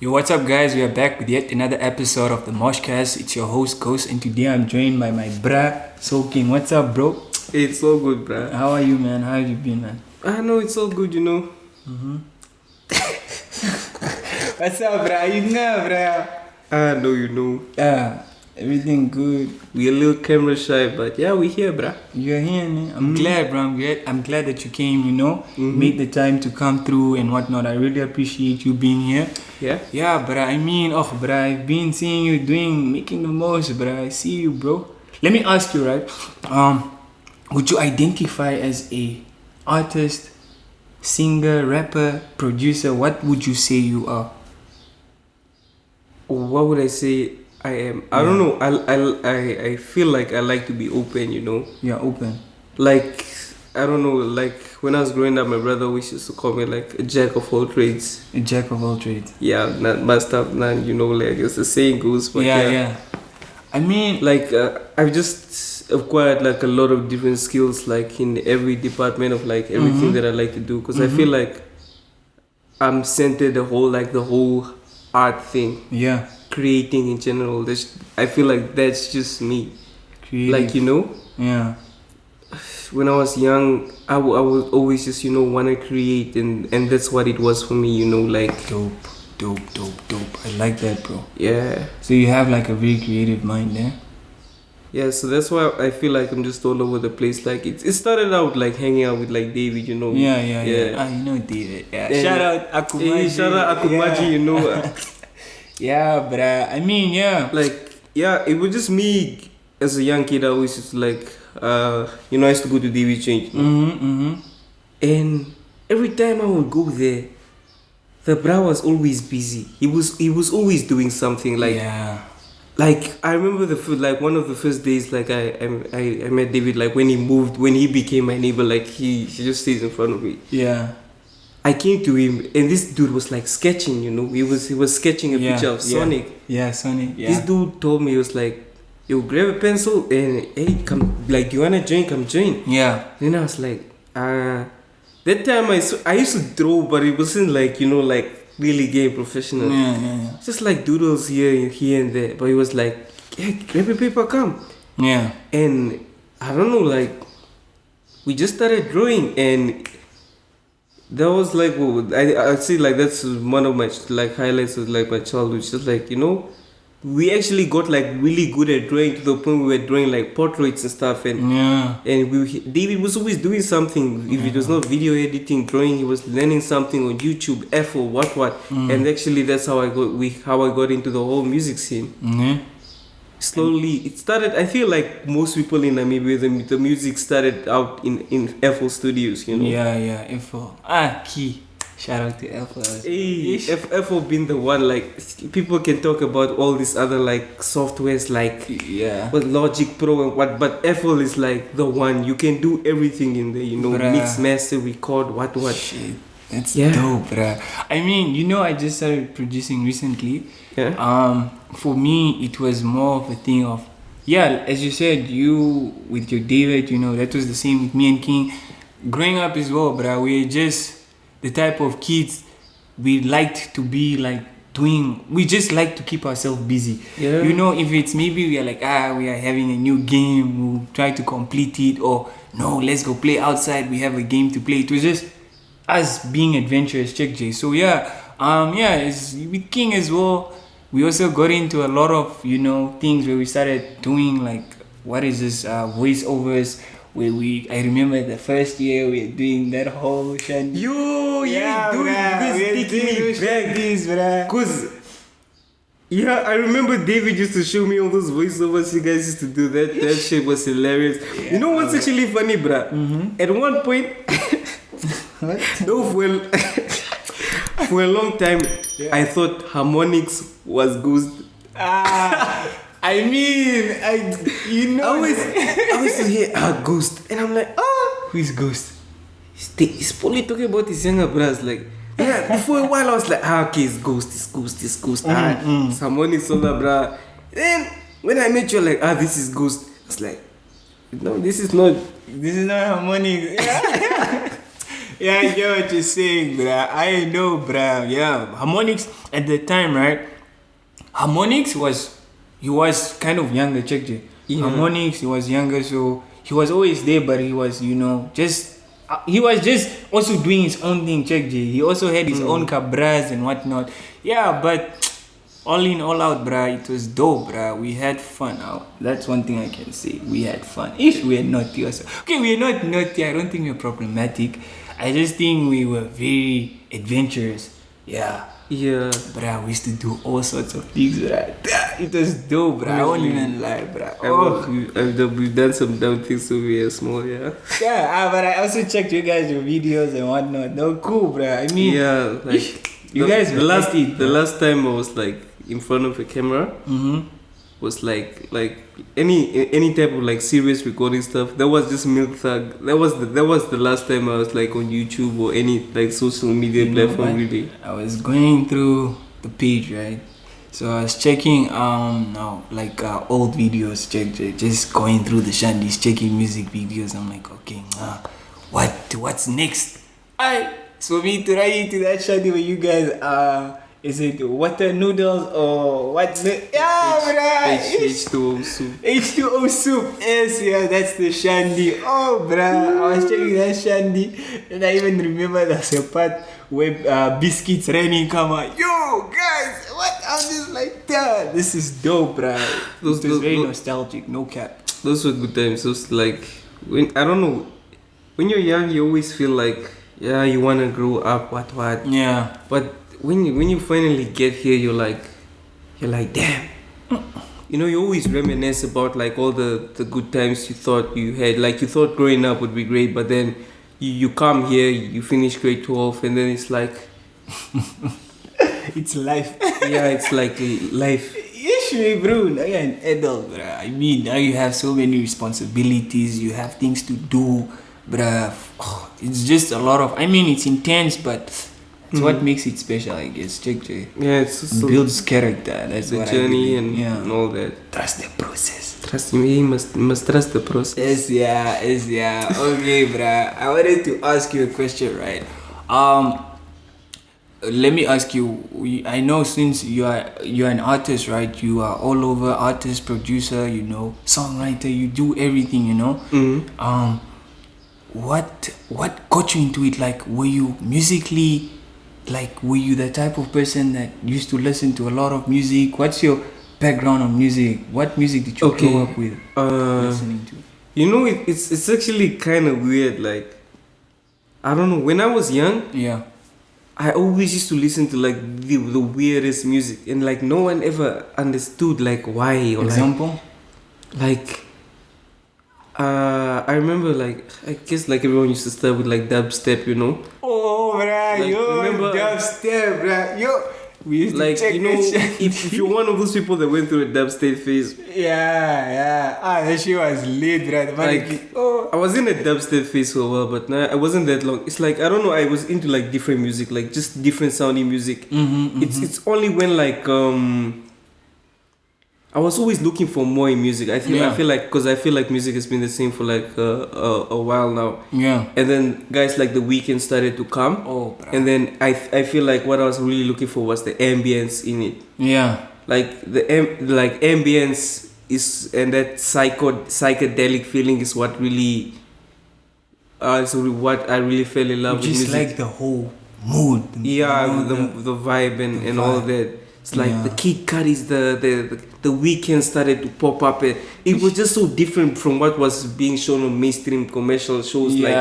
Yo, what's up, guys? We are back with yet another episode of the MoshCast. It's your host, Ghost, and today I'm joined by my bruh, Soulking. What's up, bro? It's all good, bruh. How are you, man? How have you been, man? I know it's all good, you know. What's up, bruh? You know, bruh? I know you know. Everything good. We're a little camera shy, but yeah, we're here, bruh. You're here, man. I'm glad, bro. I'm glad that you came, made the time to come through and whatnot. I really appreciate you being here. Yeah? Yeah, but I mean, bruh, I've been seeing you making the most, bruh. I see you, bro. Let me ask you, right? Would you identify as a artist, singer, rapper, producer? What would you say you are? What would I say I am? I don't know. I feel like I like to be open, you know. You're open. Like, I don't know, like when I was growing up, my brother always used to call me like a jack of all trades. A jack of all trades. Yeah, not must have none, you know, like as the saying goes. But yeah. I mean, like I've just acquired like a lot of different skills, like in every department of like everything that I like to do, because I feel like I'm centered the whole art thing. Yeah. Creating in general. I feel like that's just me. Creative. Like, you know. Yeah. When I was young, I would always just, want to create, and that's what it was for me, like... Dope. I like that, bro. Yeah. So you have like a very creative mind there? Yeah, so that's why I feel like I'm just all over the place. Like, it started out like hanging out with like David, Yeah. You know David. Yeah. And shout out Akumaji. Shout out Akumaji, Yeah, but I mean, yeah. Like, yeah, it was just me as a young kid. I always used to like... I used to go to David Change. And every time I would go there, the bro was always busy. He was always doing something. Like, like I remember one of the first days, like I met David. Like when he became my neighbor. Like he just stays in front of me. Yeah. I came to him, and this dude was like sketching. He was sketching a picture of Sonic. Yeah, Sonic. Yeah. This dude told me, he was like, "Yo, grab a pencil and hey, come, like, you wanna join? Come join." Yeah. Then I was like, that time I used to draw, but it wasn't like, like really game professional. Yeah. Just like doodles here and there. But he was like, "Hey, grab a paper, come." Yeah. And I don't know, like, we just started drawing, and that was like, I'd say like that's one of my like highlights of like my childhood. Just like, we actually got like really good at drawing to the point we were drawing like portraits and stuff, and David was always doing something. If it was not video editing, drawing, he was learning something on YouTube, FO, what, and actually that's how I got into the whole music scene. Slowly, it started. I feel like most people in Namibia, the music started out in FO studios, Yeah, FO. Key. Shout out to FO. Hey, FO been the one, like, people can talk about all these other like softwares like with Logic Pro and what, but FO is like the one. You can do everything in there, mix, master, record, what. Shit, that's dope, bruh. I mean, I just started producing recently. Yeah. For me, it was more of a thing of, as you said, you with your David, that was the same with me and King. Growing up as well, bruh, we're just the type of kids we liked to be like doing. We just like to keep ourselves busy. Yeah. If it's maybe we are like, we are having a new game, we'll try to complete it, or no, let's go play outside, we have a game to play. It was just us being adventurous, Check J. So it's with King as well. We also got into a lot of, things where we started doing like, what is this, voiceovers, where I remember the first year we were doing that whole shit. I remember David used to show me all those voiceovers you guys used to do. That shit was hilarious. You know what's actually funny, bruh? At one point, for a long time, I thought harmonics was Ghost. I always hear Ghost, and I'm like, who is Ghost? He's probably talking about his younger brothers. Like, before a while I was like, okay, it's Ghost. Harmonics, bruh. Then when I met you, like, this is Ghost. I was like, no, this is not harmonics. Yeah, I get what you're saying, bruh. I know, bruh. Yeah, Harmonix at the time, right? Harmonix he was kind of younger, check it. Yeah. Harmonix, he was younger, so he was always there, but he was, he was just also doing his own thing, check it. He also had his own cabras and whatnot. Yeah, but all in all out, bruh, it was dope, bruh. We had fun out. That's one thing I can say. We had fun. If we are naughty also. Okay, we are not naughty. I don't think we're problematic. I just think we were very adventurous. Yeah. Yeah. Bruh, we used to do all sorts of things, bruh. It was dope, bruh. I won't even lie, bruh. We've done some dumb things when we were small, yeah. Yeah, but I also checked your videos and whatnot. They were cool, bruh. I mean, yeah, like you guys the last time I was like in front of a camera was like any type of like serious recording stuff. That was just Milk Thug. That was the last time I was like on YouTube or any like social media platform really. I was going through the page, right? So I was checking old videos, just going through the shandies, checking music videos. I'm like, okay, what's next? So me to write into that shandy where you guys is it water noodles or what? H2O soup. H2O soup. Yes, yeah, that's the shandy. Oh, bruh, I was checking that shandy, and I even remember there's a part where biscuits raining come out. Yo, guys, what? I'm just like, that. This is dope, bruh. It was very nostalgic. No cap. Those were good times. Those like when you're young, you always feel like you wanna grow up. What? Yeah. But when you finally get here, you're like damn. You always reminisce about like all the good times you thought you had. Like you thought growing up would be great, but then you come here, you finish grade 12, and then it's like it's life. Yeah, it's like life. Usually, bro, now you're an adult, bruh. I mean, now you have so many responsibilities. You have things to do, bruh. It's just a lot of. I mean, it's intense, but it's what makes it special, I guess. Check. Yeah, it's builds character. That's the what journey I believe. and all that. Trust the process. Trust me, you must trust the process. Yes, yeah. Okay, bruh. I wanted to ask you a question, right? Let me ask you. I know since you're an artist, right? You are all over artist, producer, songwriter. You do everything, What got you into it? Like, were you musically? Like, were you the type of person that used to listen to a lot of music? What's your background on music? What music did you grow up with listening to? It's actually kind of weird. Like, I don't know. When I was young, I always used to listen to like the weirdest music, and like no one ever understood like why. Or example, I remember like I guess like everyone used to start with like dubstep, Oh, bruh, like, remember dubstep, bruh, we used to check if you're one of those people that went through a dubstep phase. Yeah. That shit was lit, bruh. I was in a dubstep phase for a while, but I wasn't that long. It's like I don't know. I was into like different music, like just different sounding music. It's only when like I was always looking for more in music. I feel like music has been the same for like a while now. Yeah. And then guys like The Weeknd started to come. Oh, bro. And then I feel like what I was really looking for was the ambience in it. Yeah. Like ambience is, and that psychedelic feeling is what really what I really fell in love with music. Just like the whole mood. Yeah, the vibe and all that. It's like the Kid Cudi's, the Weeknd started to pop up. It was just so different from what was being shown on mainstream commercial shows like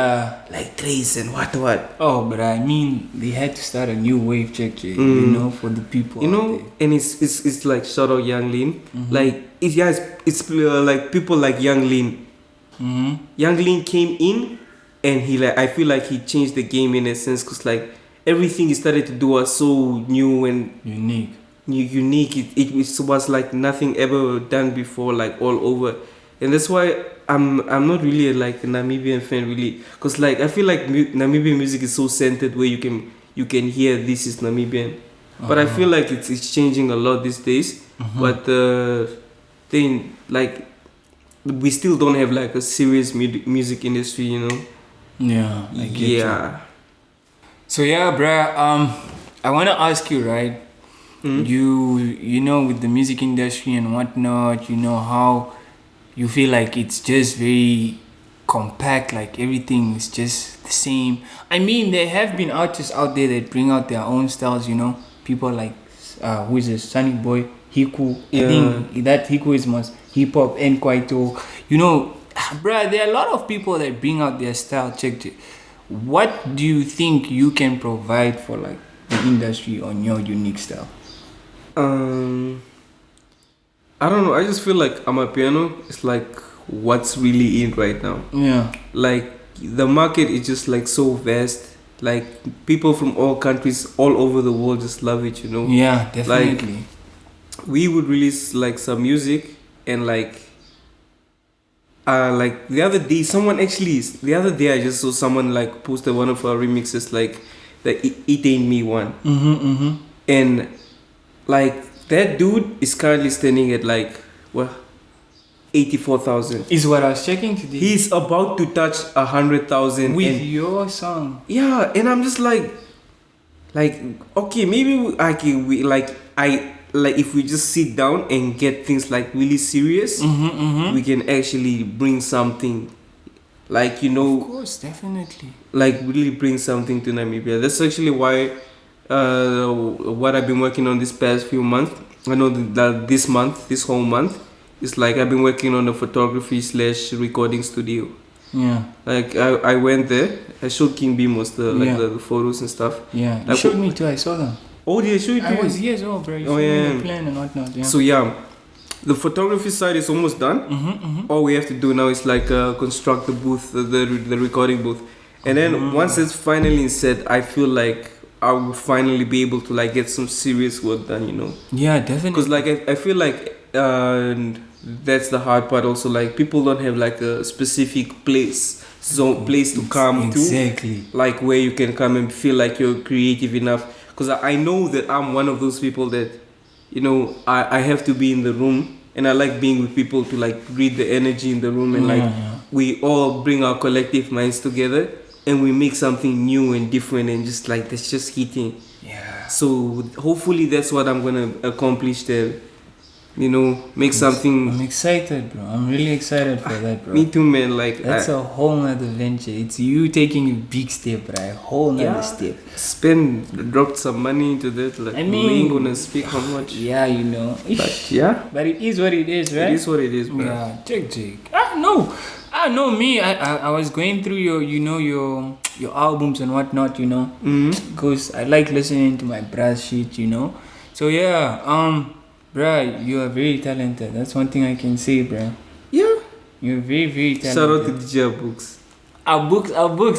Trace and what. Oh, but I mean, they had to start a new wave, check, for the people. And it's like shout out Young Lean. Like it's like people like Young Lean. Young Lean came in, and I feel like he changed the game in a sense, because like everything he started to do was so new and unique. It was like nothing ever done before, like all over. And that's why I'm not really like a Namibian fan really, because like I feel like Namibian music is so centered where you can hear this is Namibian. But I feel like it's changing a lot these days. But thing like we still don't have like a serious music industry, Yeah, I get you. So yeah, bruh. I wanna ask you, right? You know, with the music industry and whatnot, you know how you feel like it's just very compact, like everything is just the same. I mean, there have been artists out there that bring out their own styles, you know. People like who is this Sunny Boy, Hiku. I think that Hiku is most hip hop and Kwaito. You know, bruh, there are a lot of people that bring out their style. Check it. What do you think you can provide for like the industry on your unique style? I don't know. I just feel like Amapiano is like what's really in right now. Yeah. Like the market is just like so vast. Like people from all countries, all over the world, just love it. You know. Yeah, definitely. Like we would release like some music and like the other day, the other day I just saw someone like posted one of our remixes, like the It Ain't Me one, and like that dude is currently standing at like what 84,000. Is what I was checking today. He's about to touch 100,000 with your song. Yeah, and I'm just like okay, maybe if we just sit down and get things like really serious, we can actually bring something, like, you know, of course, definitely, like really bring something to Namibia. That's actually why what I've been working on this past few months. I know that this whole month, it's like I've been working on a photography / recording studio. Yeah. Like I went there. I showed King Beamos the photos and stuff. Yeah. You showed me too. I saw them. Oh, did I show you? I was years old, bro. You showed me the plan and whatnot. Yeah. So yeah, the photography side is almost done. All we have to do now is like construct the booth, the recording booth, and then once it's finally set, I feel like I will finally be able to like get some serious work done. You know. Yeah, definitely. Because like I feel like that's the hard part also. Like people don't have like a specific place to come exactly. to, like where you can come and feel like you're creative enough. Because I know that I'm one of those people that, you know, I have to be in the room, and I like being with people to like read the energy in the room, and we all bring our collective minds together and we make something new and different, and just like that's just hitting. Yeah. So hopefully that's what I'm gonna accomplish there. You know, make something. I'm excited, bro. I'm really excited for that, bro. Me too, man. Like that's a whole nother venture. It's you taking a big step, bro. A whole nother step. Dropped some money into that. Like, I mean, we ain't gonna speak how much. Yeah, you know. But it is what it is, right? It is what it is, bro. Yeah, Jake. I know me. I was going through your albums and whatnot, you know. Because I like listening to my brass shit, you know. So yeah, bruh, you are very talented. That's one thing I can say, bruh. Yeah. You're very, very talented. Shout out to DJ Books. Our books.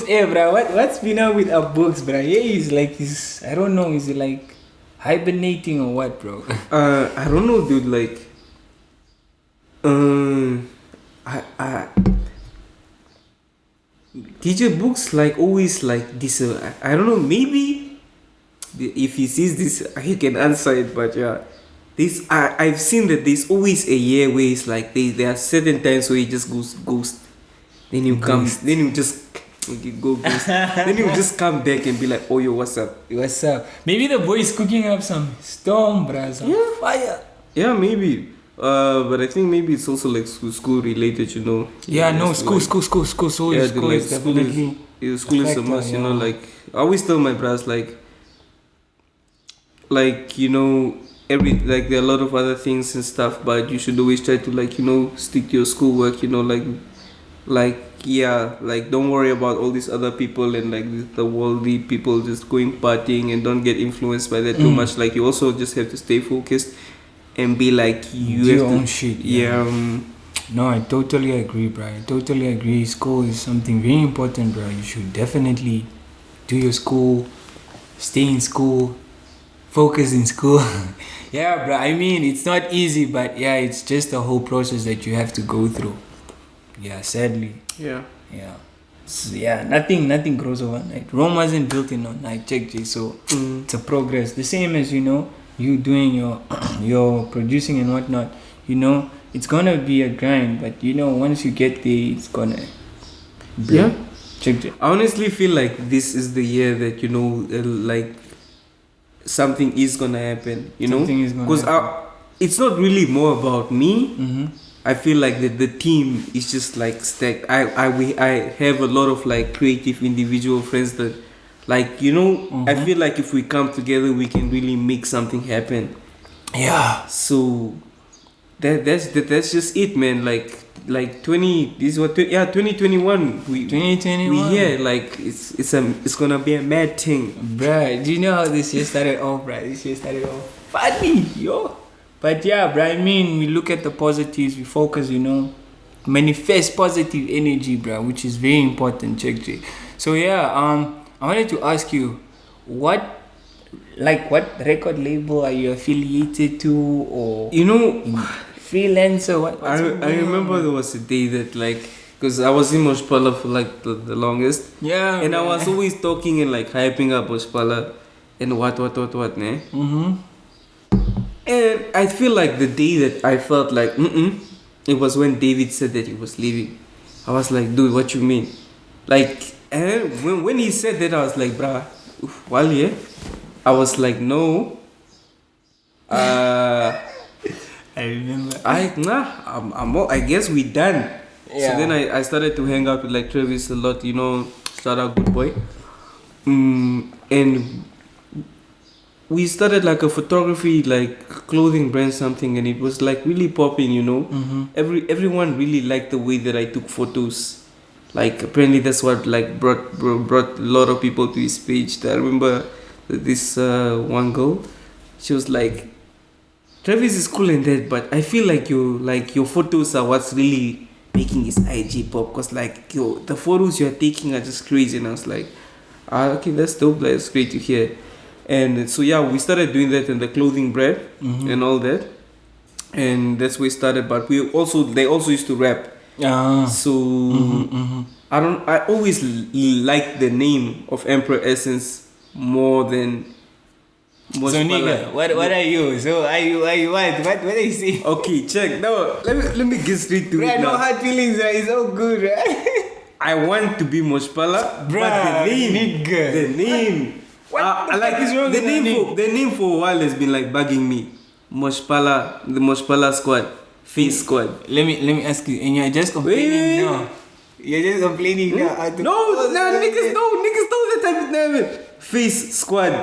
Hey, bruh, what's been up with our books, bruh? Yeah, I don't know, is he like hibernating or what, bro? I don't know, dude. Like, DJ Books like always like this. I don't know. Maybe if he sees this, he can answer it. But yeah. I've seen that there's always a year where it's like there are certain times where he just goes ghost. Then you come, then you just go ghost. Then you just come back and be like, oh yo, what's up? What's up? Maybe the boy is cooking up some storm, bruh, some fire. Yeah, maybe. But I think maybe it's also like school related, you know. Yeah, no, school. So yeah, school is definitely. School is a must, you know. Like I always tell my bros, like you know. There are a lot of other things and stuff, but you should always try to like, you know, stick to your schoolwork, you know, like don't worry about all these other people and like the worldly people just going partying, and don't get influenced by that too much. Like you also just have to stay focused and be like you do have your own shit. Yeah. No, I totally agree, bro. I totally agree. School is something very important, bro. You should definitely do your school, stay in school, focus in school. Yeah, bro. I mean, it's not easy, but yeah, it's just a whole process that you have to go through. Yeah, sadly. Yeah. Yeah. So, yeah, nothing grows overnight. Rome wasn't built in one night. Check, J. So it's a progress. The same as, you know, you doing your producing and whatnot. You know, it's gonna be a grind, but you know, once you get there, it's gonna. Yeah. Check it. I honestly feel like this is the year that like something is gonna happen. Something is gonna because it's not really more about me. Mm-hmm. I feel like the team is just like stacked. I have a lot of like creative individual friends that, like, I feel like if we come together, we can really make something happen. Yeah. So that's just it, man. Like 2021. 2021. We here, like it's gonna be a mad thing, bruh. Do you know how this year started off, bruh? This year started off funny, yo. But yeah, bruh, I mean, we look at the positives, we focus, manifest positive energy, bruh, which is very important, check. So yeah, I wanted to ask you, what record label are you affiliated to, or freelancer? What? I remember there was a day that, like, because I was in Moshpala for like the longest, yeah, and man. I was always talking and like hyping up Moshpala and what, ne? Mm-hmm. And I feel like the day that I felt like, it was when David said that he was leaving. I was like, dude, what you mean? Like, and when he said that, I was like, bruh, Wally, I was like, no. I remember. I guess we done. Yeah. So then I started to hang out with like Travis a lot, shout out good boy. And we started like a photography, like clothing brand something, and it was like really popping, Mm-hmm. Everyone really liked the way that I took photos. Like apparently that's what like brought a lot of people to his page. I remember this one girl, she was like, Travis is cool and that, but I feel like your photos are what's really making his IG pop, cause like the photos you're taking are just crazy. And I was like, okay, that's dope, that's great to hear. And so yeah, we started doing that in the clothing brand and all that, and that's where we started. But they also used to rap. So I always like the name of Emperor Essence more than Moshpala. So nigga, what are you? So are you what? What are you saying? Okay, check. Now let me get straight to it. No hard feelings, it's all good, right? I want to be Moshpala, Bruh, but the name, nigga. the name. What the fuck is wrong the with name? that name? The name for a while has been like bugging me. Moshpala, the Moshpala squad, face squad. Let me ask you, and you're just complaining now. You're just complaining now. Niggas know that type of name. Face squad.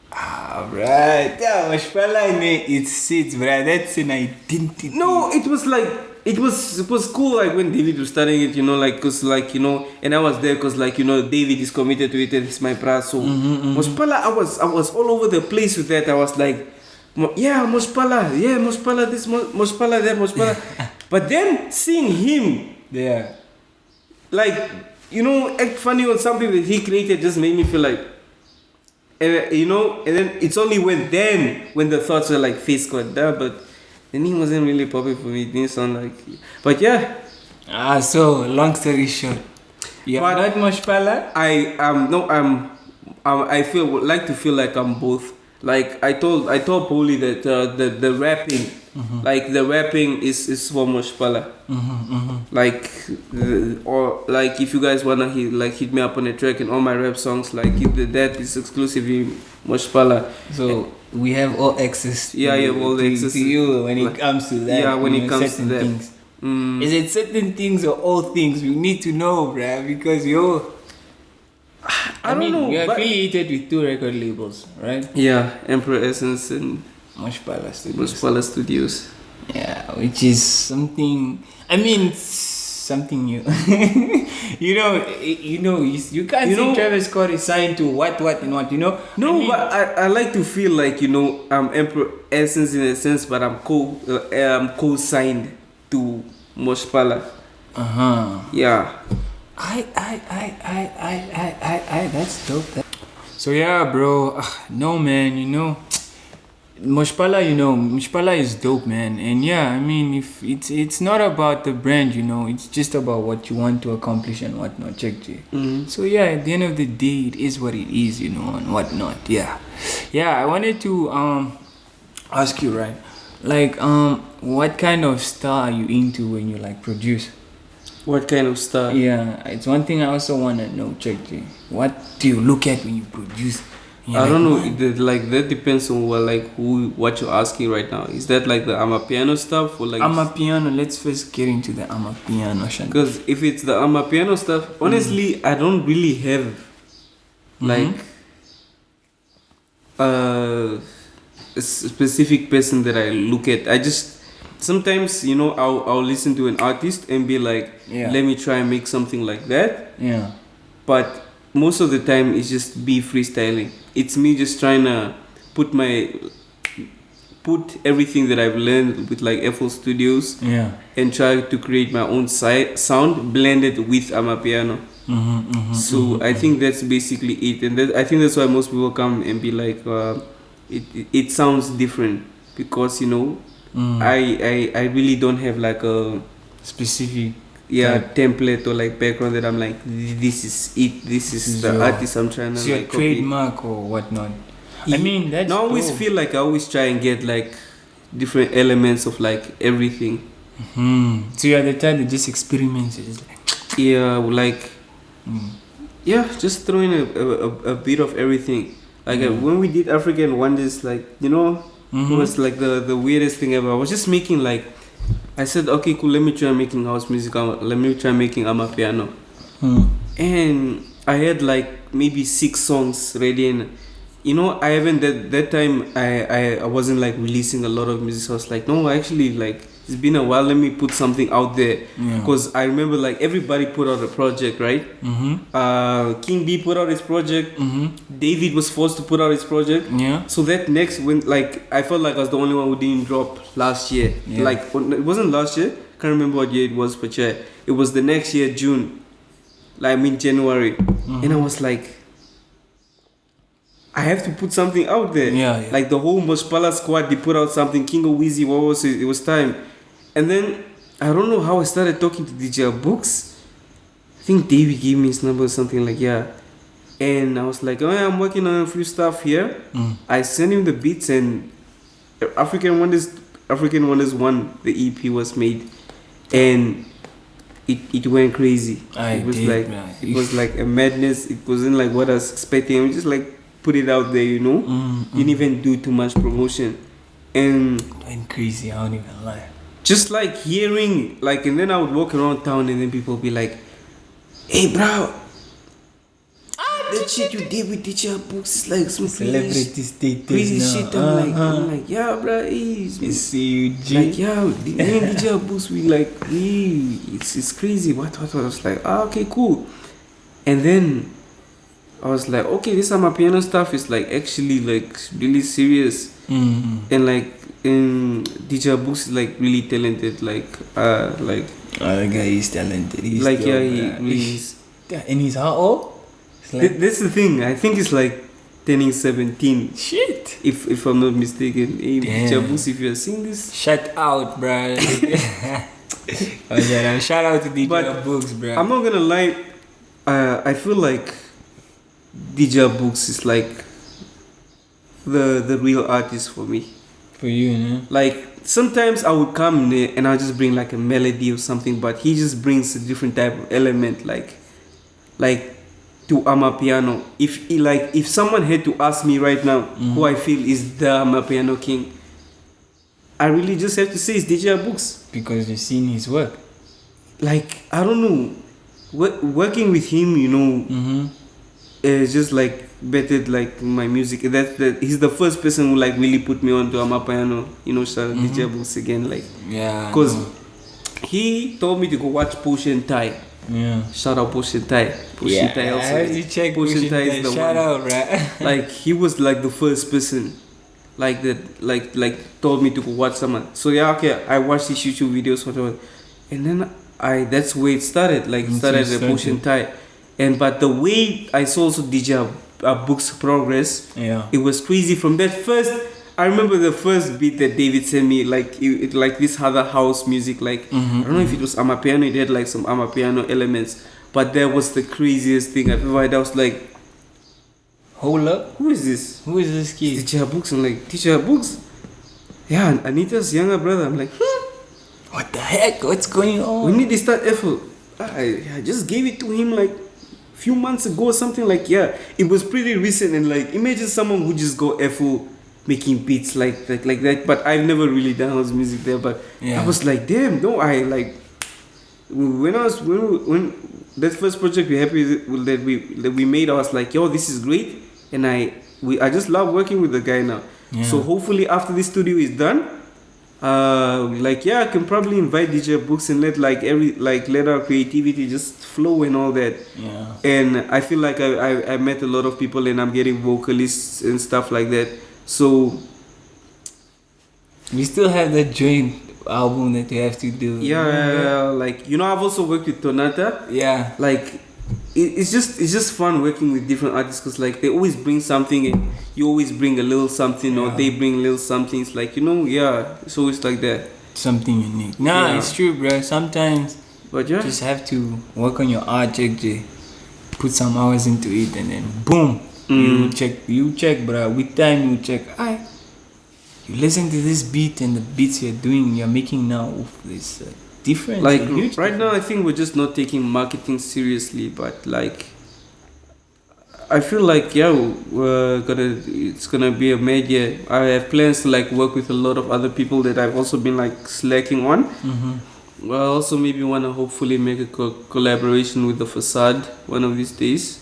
Right. Yeah, Moshpala, it sits, bruh. That's an identity. No, it was like it was cool, like when David was starting it, like, cause like, and I was there cause like, David is committed to it and it's my bra. So Moshpala, I was all over the place with that. I was like, yeah, Moshpala, this, Moshpala, that, Moshpala. But then seeing him, yeah, like, act funny on something that he created just made me feel like, and and then it's only when the thoughts were like face squad there, but the name wasn't really popping for me. It didn't sound like, but yeah. So long story short, you're not Moshpala? I feel like I'm both. Like I told Poli that the rapping, like the rapping is for Moshpala. Like or like if you guys wanna hit me up on a track, and all my rap songs, like that is exclusively Moshpala. So we have all access. You have all access to you when it comes to that. Yeah, when it comes to that. Things. Is it certain things or all things? We need to know, bruh, because I don't know. You're affiliated with 2 record labels, right? Yeah, Emperor Essence and Moshpala Studios. Yeah, which is something. I mean, something new. you can't say Travis Scott is signed to what and what. No, but I like to feel like I'm Emperor Essence in a sense, but I'm co-signed to Moshpala. Yeah. I that's dope. So yeah, bro. No, man. Moshpala is dope, man. And yeah, I mean, if it's not about the brand, it's just about what you want to accomplish and whatnot. Check. So yeah, at the end of the day, it is what it is, and whatnot. Yeah. I wanted to ask you, right? Like what kind of style are you into when you like produce? What kind of stuff? Yeah, it's one thing I also want to know, Check. What do you look at when you produce? I don't know. That depends on what you're asking right now. Is that like the Amapiano stuff or like? Amapiano. Let's first get into the Amapiano. Because if it's the Amapiano stuff, honestly, I don't really have like a specific person that I look at. I just sometimes I'll listen to an artist and be like, let me try and make something like that. Yeah. But most of the time it's just be freestyling. It's me just trying to put everything that I've learned with like FL Studios and try to create my own sound blended with Amapiano. So I think that's basically it, and I think that's why most people come and be like, it sounds different because I really don't have like a specific template or like background that I'm like, this is it, this is the artist I'm trying to like copy. Trademark or whatnot. I mean, that's I always feel like I always try and get like different elements of like everything. So you're the type that just experiments. Just just throwing a bit of everything. Like when we did African Wonders, like it was like the weirdest thing ever. I was just making like, I said, okay, cool, let me try making house music. Let me try making Amapiano. And I had like maybe 6 songs ready, and I haven't that time I wasn't like releasing a lot of music. So I was like, no, actually, like it's been a while, let me put something out there. Because I remember like everybody put out a project, right? King B put out his project. David was forced to put out his project. So that next, when like I felt like I was the only one who didn't drop last year. Like it wasn't last year, can't remember what year it was, but it was the next year, June, like January. And I was like, I have to put something out there. Like the whole Moshpala squad, they put out something. King of Weezy, what was it? It was time. And then I don't know how I started talking to DJ Books. I think David gave me his number or something like and I was like, I'm working on a few stuff here. I sent him the beats, and African Wonders 1, the EP was made, and it went crazy. It was like a madness. It wasn't like what I was expecting. I just like put it out there, didn't even do too much promotion, and went crazy. I don't even lie. Just like hearing, like, and then I would walk around town, and then people would be like, "Hey, bro, that shit you did with DJ Books is like some celebrity status crazy now. shit." I'm like, yeah, bro, it's CUG. like, yeah, me and DJ Books, we like, it's crazy. What? I was like, okay, cool. And then I was like, okay, this Amapiano stuff is like actually like really serious, and like DJ Books is like really talented, the guy is talented. He's like he really is. And he's how old? That's the thing. I think it's like turning 17. Shit. If I'm not mistaken. Hey, DJ Books, if you're seeing this, shout out, bro. Shout out to DJ Books, bro. I'm not gonna lie. I feel like DJ Books is like the real artist for me. For you, know? Like sometimes I would come there and I'll just bring like a melody or something, but he just brings a different type of element, like to Amapiano. If someone had to ask me right now who I feel is the Amapiano king, I really just have to say it's DJ Books. Because you've seen his work. Like, I don't know, working with him, is just like bettered like my music. He's the first person who like really put me on to Amapiano, DJ Books again, like, because he told me to go watch Potion Tai. Shout out Potion Tai. Potion Tai also. I you check Potion Tai is the shout one. Out, right? Like he was like the first person like that, like told me to go watch someone. So I watched these YouTube videos, whatever, and then that's where it started. Like started the Potion Tai. But the way I saw also DJ Books progress, it was crazy. From that first, I remember the first beat that David sent me, like it like this other house music, like I don't know if it was Amapiano. It had like some Amapiano elements, but that was the craziest thing I've ever had. I was like, hold up, who is this? Who is this kid? DJ Books. I'm like, DJ Books? Yeah, Anita's younger brother. I'm like, what the heck? What's going on? We need to start FL. I just gave it to him like few months ago or something. Like, yeah, it was pretty recent. And like, imagine someone who just go FO making beats like that. But I've never really done house music there. But I was like, damn, no, I like when that first project we're happy that we made. I was like, yo, this is great, and I just love working with the guy now. Yeah. So hopefully after this studio is done, I can probably invite DJ Books and let let our creativity just flow and all that. Yeah. And I feel like I met a lot of people and I'm getting vocalists and stuff like that. So we still have that joint album that you have to do. Yeah, I've also worked with Tonata. Yeah. Like it's just fun working with different artists because like they always bring something and you always bring a little something or they bring a little something. It's like, it's always like that. Something unique. It's true, bro. Sometimes but you just have to work on your art, put some hours into it, and then boom, you check, bro. With time, you check. You listen to this beat and the beats you're making now. This different. Like right now, I think we're just not taking marketing seriously, but like I feel like it's gonna be a mad year. I have plans to like work with a lot of other people that I've also been like slacking on. Mm-hmm. Well, I also maybe want to hopefully make a collaboration with the Facade one of these days.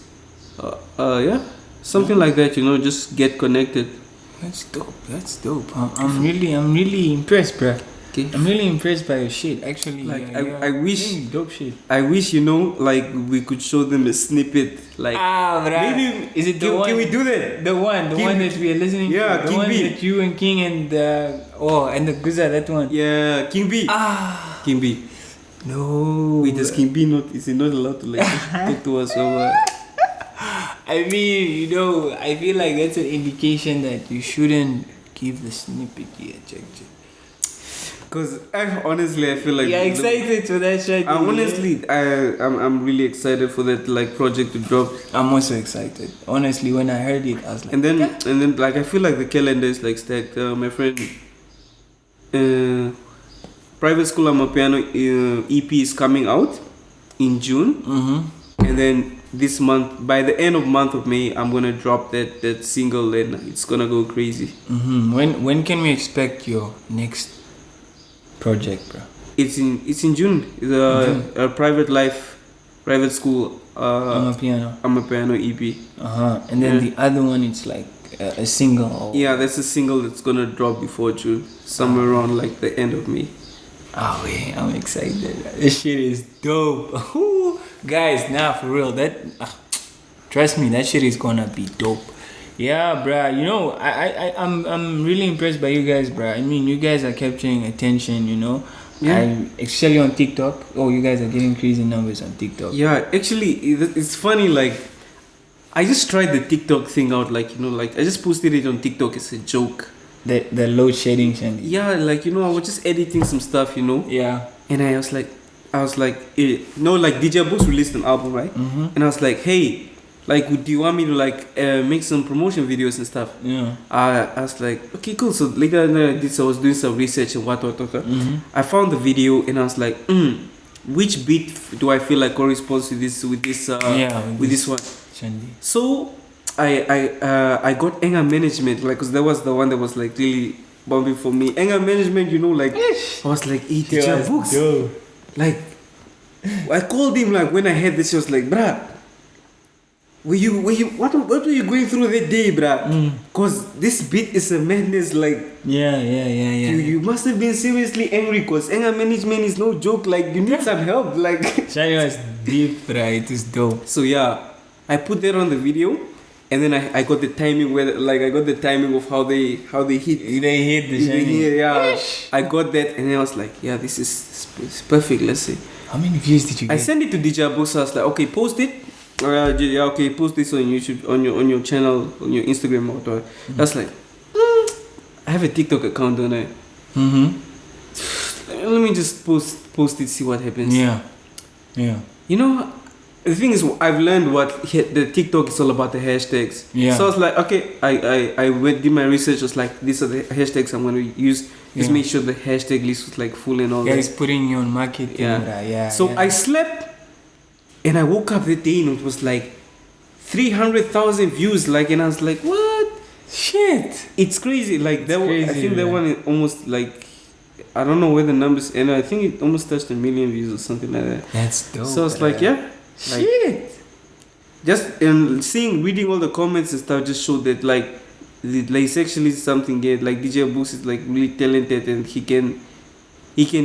Something like that. Just get connected. That's dope. I'm really impressed, bro. Okay. I'm really impressed by your shit. Actually, like I wish dope shit. I wish we could show them a snippet. Like maybe is it the one? Can we do that? The one that we are listening to. Yeah, the King one B. that you and King and and the Guza, that one. Yeah, King B. King B. No. Wait, does King B is he not allowed to like talk to us over? I mean, I feel like that's an indication that you shouldn't give the snippet yet, check. Because honestly, I feel like you're excited for that shit. I'm really excited for that like project to drop. I'm also excited. Honestly, when I heard it, I was like, and then like I feel like the calendar is like stacked. My friend, Private School I'm a Piano EP is coming out in June, and then this month, by the end of month of May, I'm gonna drop that single and it's gonna go crazy. When can we expect your next project, bro? It's in June. It's a private school. I'm a piano EP. And then the other one, it's like a single. Yeah, that's a single that's gonna drop before June, somewhere around like the end of May. Oh yeah, I'm excited. This shit is dope. Guys, for real, trust me, that shit is gonna be dope. Yeah, bruh. I'm really impressed by you guys, bruh. I mean, you guys are capturing attention. Yeah. Especially on TikTok. Oh, you guys are getting crazy numbers on TikTok. Yeah, actually, it's funny. Like, I just tried the TikTok thing out. Like, I just posted it on TikTok as a joke. The load shedding channel. Yeah, like I was just editing some stuff. Yeah. And I was like, DJ Books released an album, right? And I was like, hey, like, do you want me to like make some promotion videos and stuff? Yeah. I was like, okay, cool. So later I was doing some research and what. I found the video and I was like, which beat do I feel like corresponds with this one? Shandy. So I got Anger Management, like, cause that was the one that was like really bumping for me. Anger Management, like, I was like, hey, DJ Books. Like, I called him like when I heard this. She was like, bruh, what were you going through that day, bruh? Cause this beat is a madness. Like, yeah. You must have been seriously angry. Cause Anger Management is no joke. Like, you need some help. Like, Shani was deep, bruh. It is dope. So yeah, I put that on the video. And then I got the timing of how they hit. They hit the Shani. Yeah, I got that, and then I was like, yeah, this is perfect. Let's see. How many views did you get? I sent it to DJ Books. I was like, okay, post it. Post this on YouTube, on your channel, on your Instagram or whatever. That's like, I have a TikTok account, don't I? Let me just post it, see what happens. Yeah. The thing is, I've learned what the TikTok is all about, the hashtags. Yeah. So I was like, okay, I did my research. I was like, these are the hashtags I'm going to use. Just make sure the hashtag list was like full and all that. Guys putting you on marketing. Yeah. So I slept And I woke up that day and it was like 300,000 views. Like, and I was like, what? Shit. It's crazy. Like, It's crazy, I think that one is almost like, I don't know where the numbers, and I think it almost touched 1 million views or something like that. That's dope. So it's like, yeah. Like, shit. just reading all the comments and stuff just showed that like it's actually something good. Like DJ Books is like really talented and he can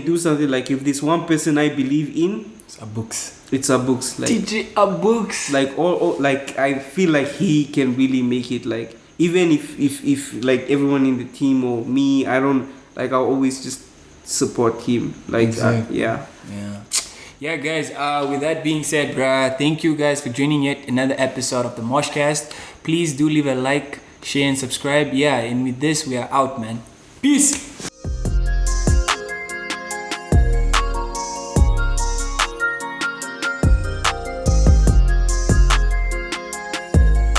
do something. Like if there's one person I believe in, It's a books. It's a books. Like DJ a books. Like all like I feel like he can really make it. Like even if like everyone in the team or me, I don't like. I'll always just support him. Like exactly. Yeah, guys, with that being said, bruh, thank you guys for joining yet another episode of the MoshCast. Please do leave a like, share and subscribe. And with this we are out, man. Peace.